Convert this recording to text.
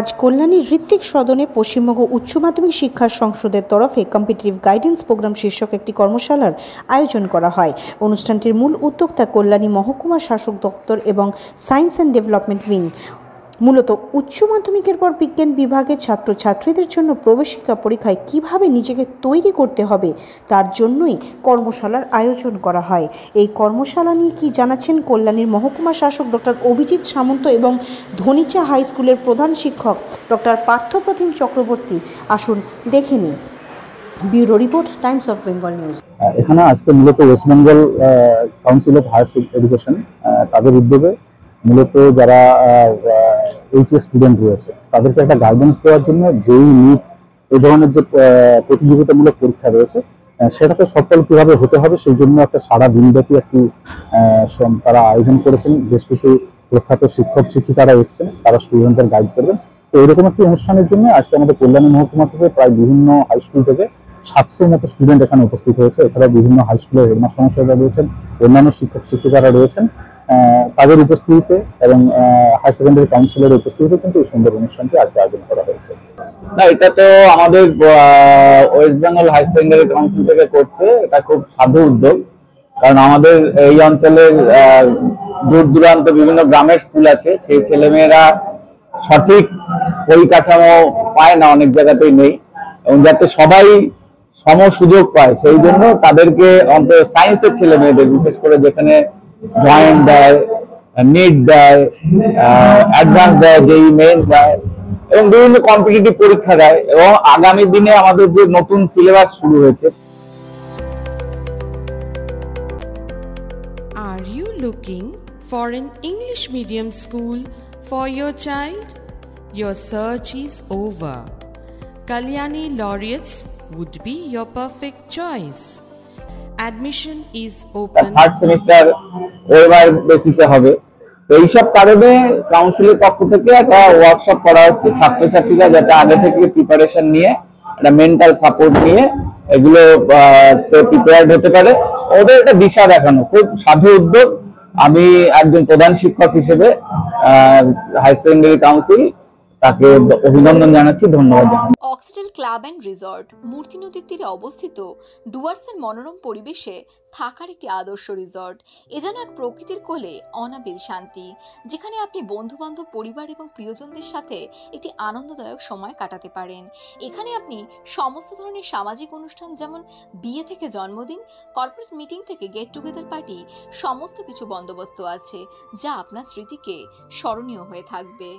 আজ কল্যাণীর ঋত্বিক সদনে পশ্চিমবঙ্গ উচ্চ মাধ্যমিক শিক্ষা সংসদের তরফে কম্পিটিটিভ গাইডেন্স প্রোগ্রাম শীর্ষক একটি কর্মশালার আয়োজন করা হয়। অনুষ্ঠানটির মূল উদ্যোক্তা কল্যাণী মহকুমা শাসক দপ্তর এবং সায়েন্স অ্যান্ড ডেভেলপমেন্ট উইং। মূলত উচ্চ মাধ্যমিকের পর বিজ্ঞান বিভাগের ছাত্রছাত্রীদের জন্য প্রবেশিকা পরীক্ষায় কিভাবে নিজেকে তৈরি করতে হবে তার জন্যই কর্মশালার আয়োজন করা হয়। এই কর্মশালা নিয়ে কি জানাচ্ছেন কল্যাণীর মহকুমা শাসক ডক্টর অভিজিৎ সামন্ত এবং ধনিচা হাই স্কুলের প্রধান শিক্ষক ডক্টর পার্থপ্রতিম চক্রবর্তী। আসুন দেখে নিই। Bureau report, Times of Bengal news. এখানে আজকে মূলত West Bengal council of higher education তাদের উদ্যোগে মূলত যারা এইচএস স্টুডেন্ট রয়েছে তাদেরকে একটা গাইডেন্স দেওয়ার জন্য যেই নিট এই ধরনের যে প্রতিযোগিতামূলক পরীক্ষা রয়েছে সেটাতে সফল কিভাবে হতে হবে সেই জন্য একটা সারা দিনব্যাপী একটি তারা আয়োজন করেছেন। বেশ কিছু প্রখ্যাত শিক্ষক শিক্ষিকারা এসেছেন, তারা স্টুডেন্টদের গাইড করবেন। তো এরকম একটি অনুষ্ঠানের জন্য আজকে আমাদের কল্যাণী মহকুমা থেকে প্রায় বিভিন্ন হাই স্কুল থেকে 700 মতো স্টুডেন্ট এখানে উপস্থিত হয়েছে। এছাড়া বিভিন্ন হাই স্কুলের হেডমাস্টার মশাইরা রয়েছেন, অন্যান্য শিক্ষক শিক্ষিকারা রয়েছেন। তাদের উপস্থিতিতে এবং হাই সেকেন্ডারি কাউন্সিলের উপস্থিতিতে কিন্তু এই সুন্দর অনুষ্ঠানটি আজকে আয়োজন করা হয়েছে। না, এটা তো আমাদের West Bengal high secondary council থেকে করছে। এটা খুব সাধু উদ্যোগ, কারণ আমাদের এই অঞ্চলের দূর দূরান্ত বিভিন্ন গ্রামের স্কুল আছে, সেই ছেলেমেয়েরা সঠিক পরিকাঠামো পায় না, অনেক জায়গাতেই নেই, এবং যাতে সবাই সম সুযোগ পায় সেই জন্য তাদেরকে অন্তত সায়েন্সের ছেলে মেয়েদের বিশেষ করে যেখানে জয়েন্ট দেয়, নিট দেয়, অ্যাডভান্স দেয়, যেই মেইন দেয় এবং বিভিন্ন কম্পিটিটিভ পরীক্ষা দেয়, এবং আগামী দিনে আমাদের যে নতুন সিলেবাস শুরু হয়েছে। Are you looking for an English medium school for your child? Your search is over. Kalyani Laureates would be your perfect choice. Admission is open. Third semester waiver বেসিসে হবে। তো এইসব কারণে কাউন্সিলের পক্ষ থেকে একটা ওয়ার্কশপ করা হচ্ছে, ছাত্রছাত্রীরা যাতে আগে থেকে প্রিপারেশন নিয়ে একটা মেন্টাল সাপোর্ট নিয়ে এগুলো প্রিপেয়ার্ড হতে পারে। ওদের একটা দিশা দেখানো খুব সাধু উদ্যোগ। আমি একজন প্রধান শিক্ষক হিসেবে হাই সেকেন্ডারি কাউন্সিল তাকে অভিনন্দন জানাচ্ছি, ধন্যবাদ জানাচ্ছি। অক্সিডেল ক্লাব অ্যান্ড রিসর্ট মূর্তি নদীর তীরে অবস্থিত ডুয়ার্সের মনোরম পরিবেশে থাকার একটি আদর্শ রিসর্ট। এ যেন এক প্রকৃতির কোলে অনাবিল শান্তি, যেখানে আপনি বন্ধুবান্ধব, পরিবার এবং প্রিয়জনদের সাথে একটি আনন্দদায়ক সময় কাটাতে পারেন। এখানে আপনি সমস্ত ধরনের সামাজিক অনুষ্ঠান, যেমন বিয়ে থেকে জন্মদিন, কর্পোরেট মিটিং থেকে গেট টুগেদার পার্টি, সমস্ত কিছু বন্দোবস্ত আছে, যা আপনার স্মৃতিকে স্মরণীয় হয়ে থাকবে।